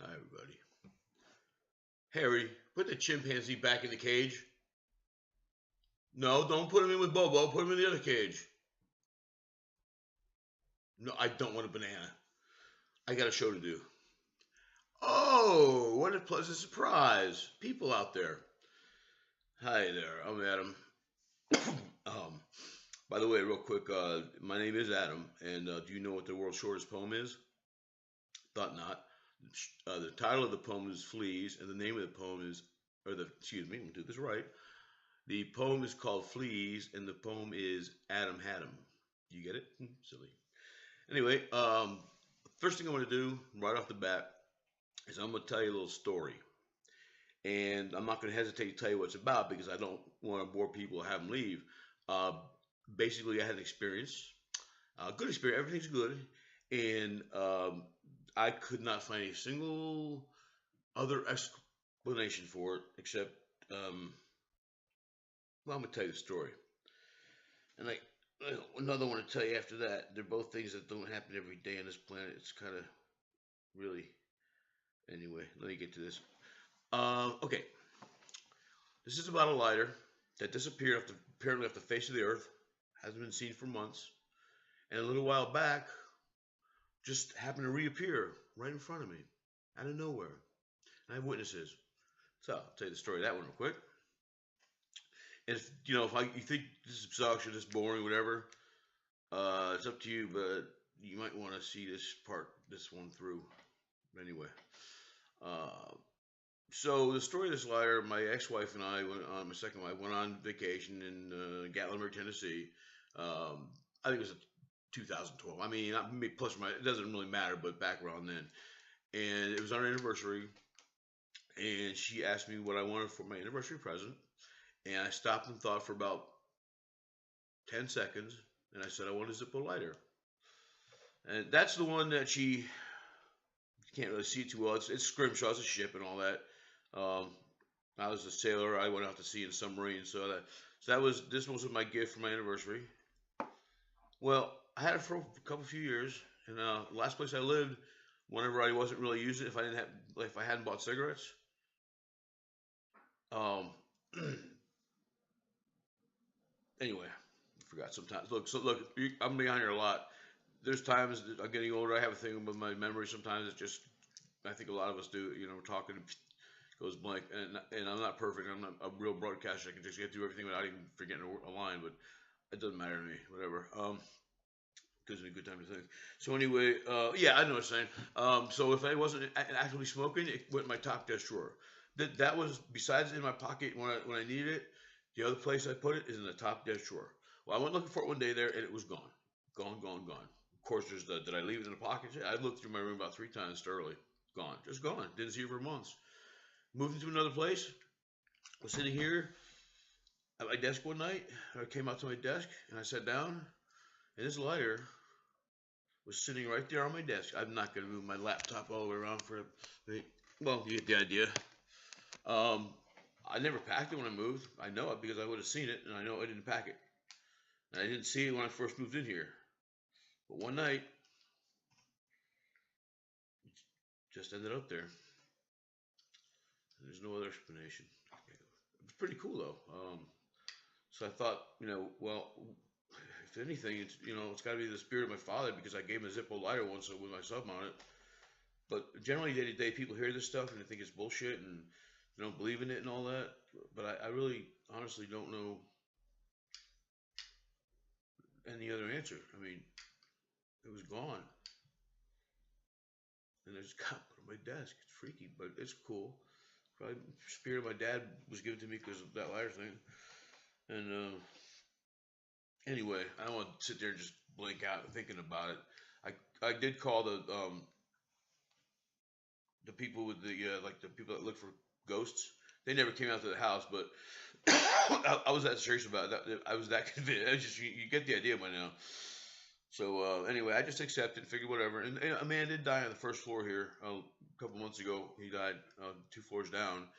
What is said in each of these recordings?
Hi, everybody. Harry, put the chimpanzee back in the cage. No, don't put him in with Bobo. Put him in the other cage. No, I don't want a banana. I got a show to do. Oh, what a pleasant surprise. People out there. Hi there. I'm Adam. um, by the way, real quick, my name is Adam, and do you know what the world's shortest poem is? Thought not. The title of the poem is Fleas, and the name of the poem is, excuse me, I'm going to do this right. The poem is called Fleas, and the poem is Adam Had 'em. You get it? Silly. Anyway, first thing I'm going to do right off the bat is I'm going to tell you a little story. And I'm not going to hesitate to tell you what it's about because I don't want to bore people or have them leave. Uh, Basically, I had an experience, good experience, everything's good. And I could not find a single other explanation for it except, well, I'm going to tell you the story. And another one to tell you after that. They're both things that don't happen every day on this planet. It's kind of really. Anyway, let me get to this. Okay. This is about a lighter that disappeared apparently off the face of the earth. Hasn't been seen for months. And a little while back, just happened to reappear right in front of me, out of nowhere. And I have witnesses. So I'll tell you the story of that one real quick. And if you think this sucks or this boring, whatever, it's up to you. But you might want to see this one through. Anyway, so the story of this lighter, my ex-wife and I my second wife, went on vacation in Gatlinburg, Tennessee. I think it was 2012. I mean, not me plus or minus, it doesn't really matter, but back around then. And it was our anniversary, and she asked me what I wanted for my anniversary present, and I stopped and thought for about 10 seconds, and I said I want a Zippo lighter. And that's the one that she can't really see it too well. It's scrimshaw, it's a ship and all that. I was a sailor. I went out to sea in a submarine, so this was my gift for my anniversary. Well, I had it for a few years, and the last place I lived, whenever I wasn't really using it, if I hadn't bought cigarettes, anyway, I forgot sometimes. Look, I'm behind here a lot. There's times that I'm getting older. I have a thing with my memory. Sometimes it's just, I think a lot of us do. We're talking, goes blank, and I'm not perfect. I'm not a real broadcaster. I can just get through everything without even forgetting a line, but it doesn't matter to me. Whatever. Gives me a good time to think. So anyway, yeah, I know what I'm saying. So if I wasn't actively smoking, it went in my top desk drawer. That was besides in my pocket when I needed it. The other place I put it is in the top desk drawer. Well, I went looking for it one day there, and it was gone, gone. Of course, did I leave it in the pocket? I looked through my room about 3 times thoroughly. Gone, just gone. Didn't see it for months. Moved into another place. Was sitting here at my desk one night. I came out to my desk and I sat down, and this lighter was sitting right there on my desk. I'm not going to move my laptop all the way around well, you get the idea. I never packed it when I moved. I know it because I would have seen it, and I know I didn't pack it. And I didn't see it when I first moved in here. But one night, it just ended up there. And there's no other explanation. It's pretty cool though. So I thought, well, if anything, it's got to be the spirit of my father because I gave him a Zippo lighter once with my sub on it. But generally, day to day, people hear this stuff and they think it's bullshit and they don't believe in it and all that. But I really, honestly, don't know any other answer. I mean, it was gone, and I just got put on my desk. It's freaky, but it's cool. Probably spirit of my dad was given to me because of that lighter thing. And anyway, I don't want to sit there and just blink out thinking about it. I did call the people with the the people that look for ghosts. They never came out to the house, but I was that serious about it. I was that convinced. You get the idea by now. So anyway, I just accepted and figured whatever. And a man did die on the first floor here a couple months ago. He died 2 floors down.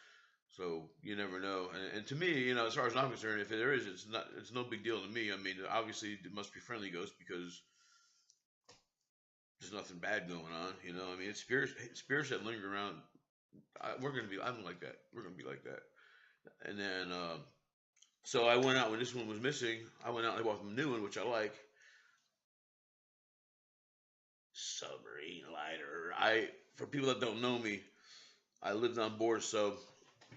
So you never know. And to me, as far as I'm concerned, if there is, it's no big deal to me. I mean, obviously it must be friendly ghosts because there's nothing bad going on. You know, I mean, it's spirits that linger around. I'm like that. We're gonna be like that. And then, so I went out when this one was missing. I went out and I bought a new one, which I like. Submarine lighter. For people that don't know me, I lived on board a sub,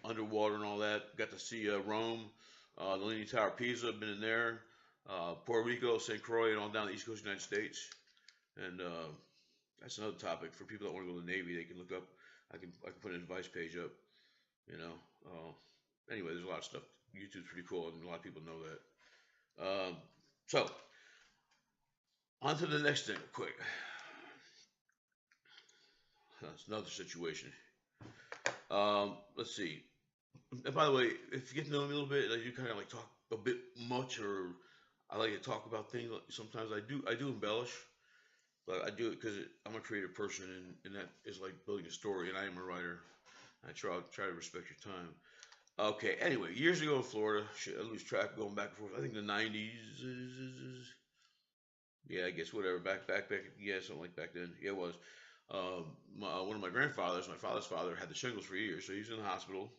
underwater and all that. Got to see Rome, the Leaning Tower of Pisa. Been in there. Puerto Rico, St. Croix, and all down the East Coast of the United States. And that's another topic for people that want to go to the Navy. They can look up. I can put an advice page up. You know. Anyway, there's a lot of stuff. YouTube's pretty cool, and a lot of people know that. So on to the next thing, quick. That's another situation. Let's see. And by the way, if you get to know me a little bit, I do kind of like talk a bit much, or I like to talk about things. Sometimes I do embellish, but I do it because I'm a creative person, and that is like building a story, and I am a writer. I try to respect your time. Okay. Anyway, years ago in Florida, I lose track going back and forth. I think the '90s. Yeah, I guess whatever. Back. Yeah, something like back then. Yeah, it was. One of my grandfathers, my father's father, had the shingles for years, so he was in the hospital.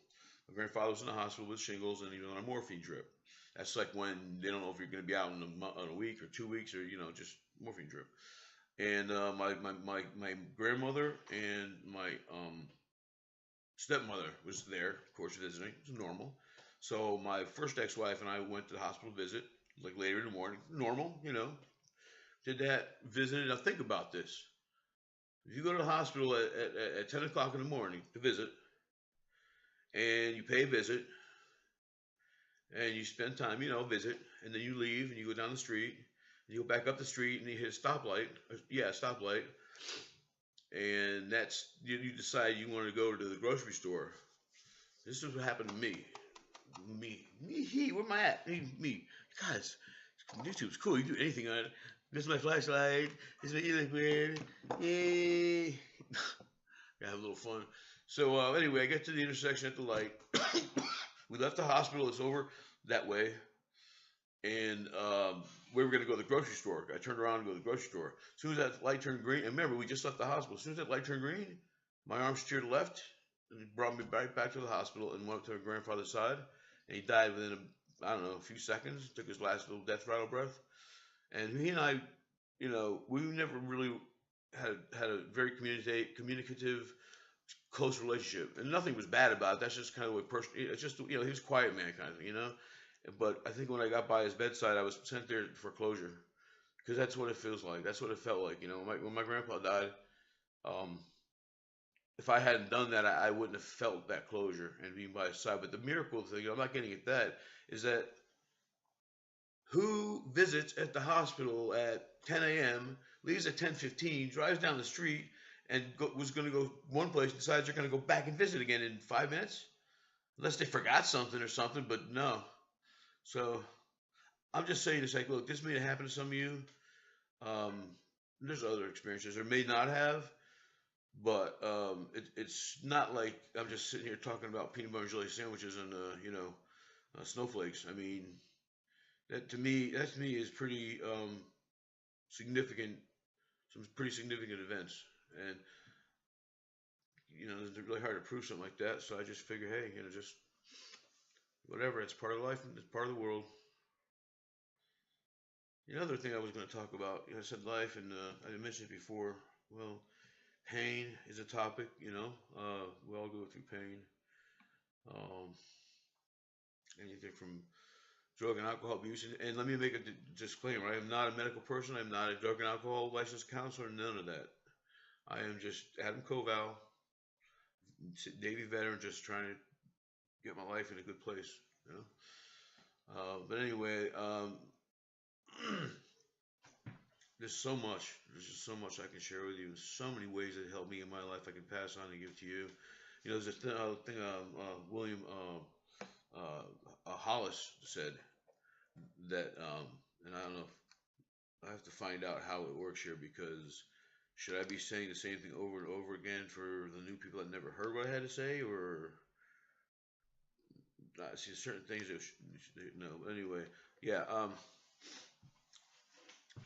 My grandfather was in the hospital with shingles, and he was on a morphine drip. That's like when they don't know if you're going to be out in a week or 2 weeks, or just morphine drip. And my grandmother and my stepmother was there, of course, visiting. It was normal. So my first ex-wife and I went to the hospital visit, like later in the morning. Normal, Did that, visited. Now think about this. If you go to the hospital at 10 o'clock in the morning to visit, and you pay a visit, and you spend time, visit, and then you leave, and you go down the street, and you go back up the street, and you hit a stoplight. Yeah, a stoplight. And you decide you want to go to the grocery store. This is what happened to me. Where am I at? Me. Guys, YouTube's cool. You can do anything on it. This is my flashlight. This is my e-liquid. Yay. Gotta have a little fun. So anyway, I get to the intersection at the light. We left the hospital. It's over that way. And we were going to go to the grocery store. I turned around and go to the grocery store. As soon as that light turned green, and remember, we just left the hospital. As soon as that light turned green, my arm steered left, and it brought me right back to the hospital and went up to my grandfather's side. And he died within, a few seconds. Took his last little death rattle breath. And he and I, we never really had a very communicative, close relationship. And nothing was bad about it. That's just kind of what it's just, he was a quiet man kind of thing, But I think when I got by his bedside, I was sent there for closure, because that's what it feels like. That's what it felt like. When my grandpa died, if I hadn't done that, I wouldn't have felt that closure and being by his side. But the miracle thing, I'm not getting at that, is that who visits at the hospital at 10 a.m., leaves at 10:15, drives down the street, and was going to go one place, decides they're going to go back and visit again in 5 minutes? Unless they forgot something or something, but no. So I'm just saying, it's like, look, this may have happened to some of you. There's other experiences there may not have, but it's not like I'm just sitting here talking about peanut butter and jelly sandwiches and snowflakes. I mean, that to me is pretty significant. Some pretty significant events, and it's really hard to prove something like that. So I just figure, hey, just whatever. It's part of life, and it's part of the world. The other thing I was going to talk about, I said life, and I mentioned it before. Well, pain is a topic. We all go through pain. Anything from drug and alcohol abuse. And let me make a disclaimer. I am not a medical person. I'm not a drug and alcohol licensed counselor. None of that. I am just Adam Koval, Navy veteran, just trying to get my life in a good place. But anyway, there's so much. There's just so much I can share with you. So many ways that helped me in my life I can pass on and give to you. There's a thing William Hollis said that, and I don't know if I have to find out how it works here, because should I be saying the same thing over and over again for the new people that never heard what I had to say, or see certain things that no. Anyway, yeah.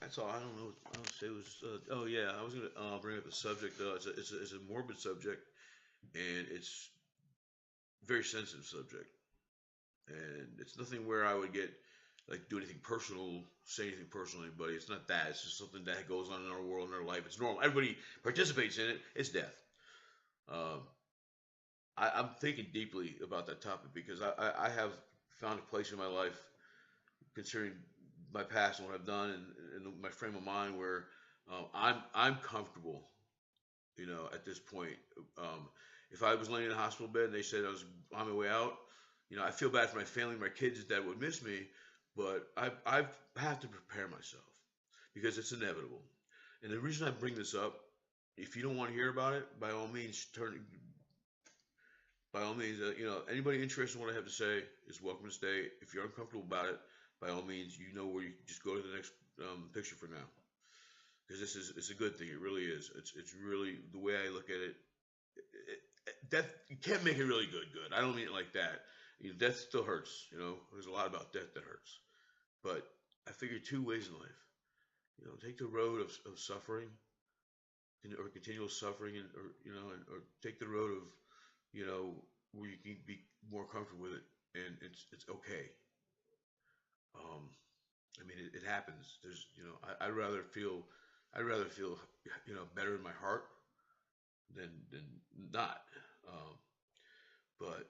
That's all. I don't know. I would say it was. Oh yeah, I was gonna bring up the subject. It's a morbid subject, and it's a very sensitive subject, and it's nothing where I would get like do anything personal, say anything personal to anybody. It's not that. It's just something that goes on in our world, in our life. It's normal. Everybody participates in it. It's death. Um, I'm thinking deeply about that topic because I have found a place in my life, considering my past and what I've done and my frame of mind, where I'm comfortable. You know, at this point, um, if I was laying in a hospital bed and they said I was on my way out, you know, I feel bad for my family, my kids that would miss me, but I have to prepare myself because it's inevitable. And the reason I bring this up, if you don't want to hear about it, by all means, you know, anybody interested in what I have to say is welcome to stay. If you're uncomfortable about it, by all means, you know where you just go to the next picture for now, because this is it's a good thing. It really is. It's really the way I look at it. Death, you can't make it really good. Good. I don't mean it like that. You know, death still hurts. You know, there's a lot about death that hurts. But I figure two ways in life. You know, take the road of suffering or continual suffering, and or you know, or take the road of you know where you can be more comfortable with it, and it's okay. Um, I mean, it happens. There's you know, I'd rather feel you know better in my heart than not. Um, but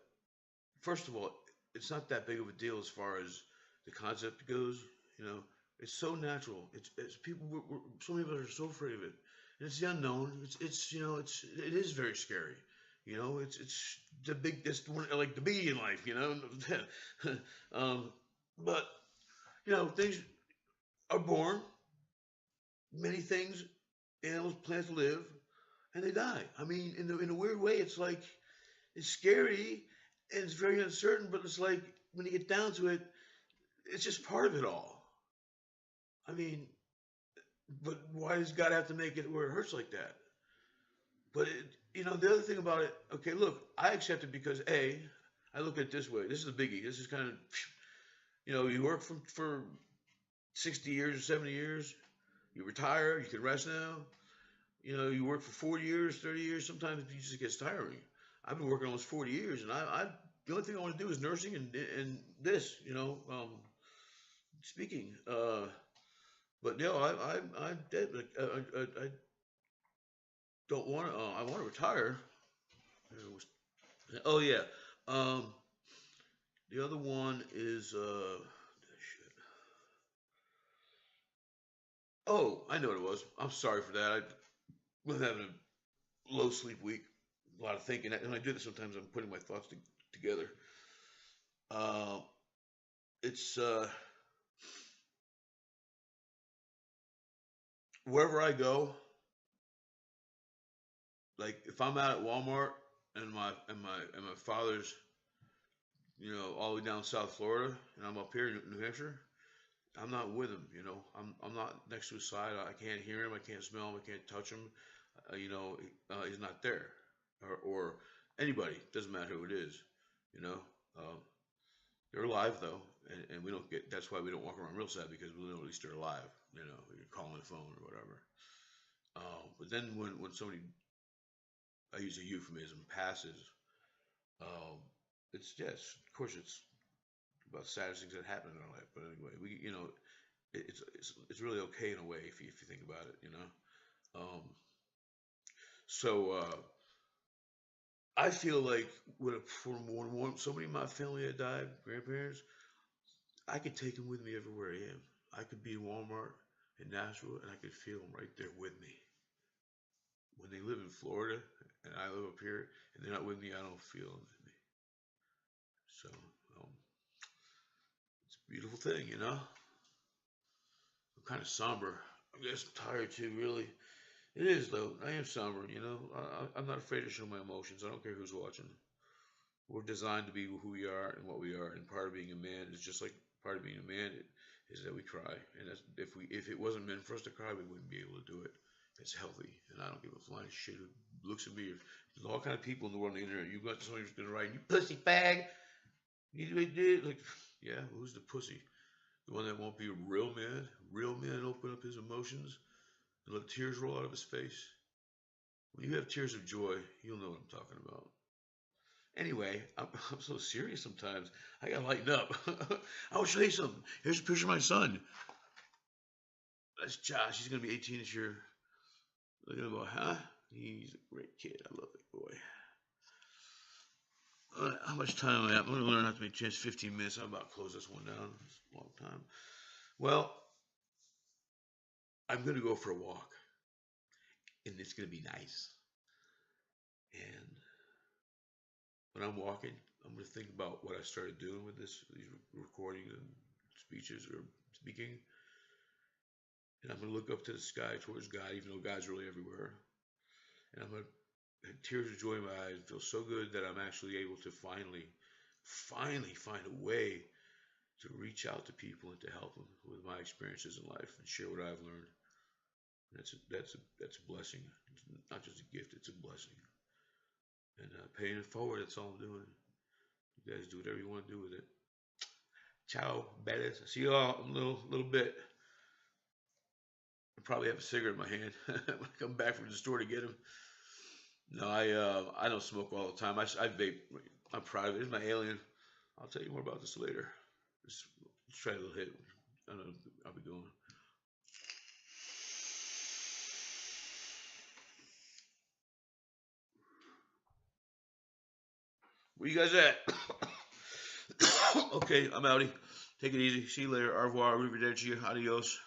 first of all, it's not that big of a deal as far as the concept goes. You know, it's so natural. It's people. So many of us are so afraid of it, and it's the unknown. It's you know it is very scary. You know, it's the big. It's one like the bee in life. You know, um, but you know things are born. Many things, animals, plants live, and they die. I mean, in a weird way, it's like it's scary and it's very uncertain, but it's like when you get down to it, it's just part of it all. I mean, but why does God have to make it where it hurts like that? But you know, the other thing about it, okay, look, I accept it because I look at it this way. This is a biggie. This is kind of, you know, you work for 60 years or 70 years, you retire, you can rest now. You know, you work for 40 years, 30 years. Sometimes it just gets tiring. I've been working almost 40 years, and I the only thing I want to do is nursing and this, you know, speaking. But no, I'm dead. I don't want to. I want to retire. Oh yeah. Um, the other one is shit. Oh, I know what it was. I'm sorry for that. I was having a low sleep week, a lot of thinking, and I do this sometimes. I'm putting my thoughts together. Uh, it's wherever I go, like if I'm out at Walmart and my father's, you know, all the way down South Florida, and I'm up here in New Hampshire, I'm not with him. You know, I'm not next to his side. I can't hear him. I can't smell him. I can't touch him. You know, he's not there, or anybody. Doesn't matter who it is. You know, um, they're alive though, and we don't get. That's why we don't walk around real sad because we know at least they're alive. You know, you're calling the phone or whatever. But then when somebody, I use a euphemism, passes, um, it's yes, of course it's about the saddest things that happen in our life. But anyway, we you know it's really okay in a way if you think about it. You know, so I feel like when somebody in my family that died, grandparents, I could take them with me everywhere I am. I could be in Walmart in Nashville and I could feel them right there with me. When they live in Florida and I live up here and they're not with me, I don't feel them with me. So um, it's a beautiful thing, you know. I'm kind of somber. I guess I'm tired too, really. It is though. I am somber, you know. I'm not afraid to show my emotions. I don't care who's watching. We're designed to be who we are and what we are, and part of being a man is just like part of being a man is that we cry. And that's, if it wasn't meant for us to cry, we wouldn't be able to do it. It's healthy, and I don't give a flying shit who looks at me. There's all kind of people in the world on the internet. You got somebody who's gonna write, "You pussy fag." You did like, yeah. Who's the pussy? The one that won't be a real man. Real man open up his emotions and let tears roll out of his face. When you have tears of joy, you'll know what I'm talking about. Anyway, I'm so serious sometimes. I gotta lighten up. I will show you something. Here's a picture of my son. That's Josh. He's gonna be 18 this year. Look at him go, huh? He's a great kid. I love that boy. How much time am I at? I'm gonna learn how to make chance 15 minutes. I'm about to close this one down. It's a long time. Well, I'm gonna go for a walk, and it's gonna be nice. And when I'm walking, I'm gonna think about what I started doing with these recording and speeches or speaking, and I'm gonna look up to the sky towards God, even though God's really everywhere. And I'm gonna have tears of joy in my eyes and feel so good that I'm actually able to finally find a way to reach out to people and to help them with my experiences in life and share what I've learned. That's a blessing. It's not just a gift; it's a blessing. And paying it forward. That's all I'm doing. You guys do whatever you want to do with it. Ciao, bettas. See you all in a little bit. I probably have a cigarette in my hand when I come back from the store to get them. No, I don't smoke all the time. I vape. I'm proud of it. It's my alien. I'll tell you more about this later. Let's try a little hit. I don't know. I'll be going. Where you guys at? Okay, I'm outie. Take it easy. See you later. Au revoir. Arrivederci. Adios.